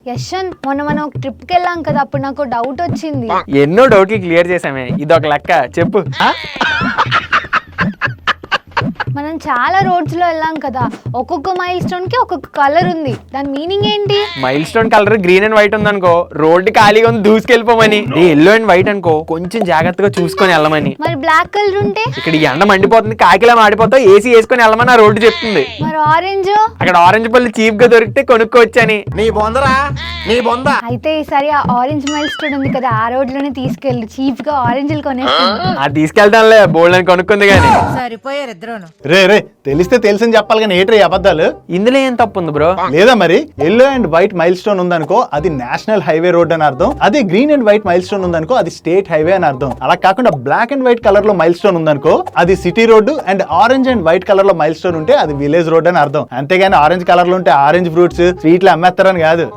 యశ్వంత్, మొన్న మనం ఒక ట్రిప్కి వెళ్ళాం కదా, అప్పుడు నాకు డౌట్ వచ్చింది. ఎన్నో డౌట్లు క్లియర్ చేసామే, ఇది ఒక లెక్క. చెప్పు. మనం చాలా రోడ్స్ లో వెళ్ళాం కదా, ఒక్కొక్క మైల్ స్టోన్ కి ఒక్కొక్క కలర్ ఉంది. దాని మీనింగ్ ఏంటి? Mile stone colour green and white ఉందనుకో, రోడ్డు ఖాళీగా ఉంది దూసుకెళ్ళిపోమని. ఎల్లో అండ్ వైట్ అనుకో, కొంచెం జాగ్రత్తగా చూసుకొని వెళ్ళమని. మరి బ్లాక్ కలర్ ఉంటే? ఇక్కడ ఈ ఎండ మండిపోతుంది, కాకిలా మాడిపోతావు, ఏసీ వేసుకొని వెళ్ళమని ఆ రోడ్డు చెప్తుంది. మరి ఆరెంజ్? అక్కడ ఆరెంజ్ పళ్ళు చీప్ గా దొరికితే కొనుక్కోవచ్చని. అయితే ఈసారి ఆ ఆరెంజ్ మైల్ స్టోన్ ఉంది కదా, ఆ రోడ్ లోనే తీసుకెళ్ళి చీప్ గా ఆరెంజ్లు కొనేస్తాను. అది తీసుకెళ్తానులే, బోల్డ్ అని కొనుక్కుంది గానీ. సరిపోయారు ఇద్దరును. రే తెలిస్తే తెలిసింది చెప్పాలి కానీ ఏట్రీ అబద్ధాలు. ఇందులో ఏం తప్పు ఉంది బ్రో? లేదా మరి yellow and white mile stone ఉందనుకో అది నేషనల్ హైవే రోడ్ అని అర్థం. అదే green and white mile stone ఉందనుకో అది స్టేట్ హైవే అని అర్థం. అలా కాకుండా బ్లాక్ అండ్ వైట్ కలర్ లో మైల్ స్టోన్ ఉందనుకో అది city road, and orange and white colour లో మైల్ స్టోన్ ఉంటే అది విలేజ్ రోడ్ అని అర్థం. అంతేగాని ఆరెంజ్ కలర్ లో ఉంటే ఆరెంజ్ ఫ్రూట్స్ స్వీట్లు అమ్మేస్తారని కాదు.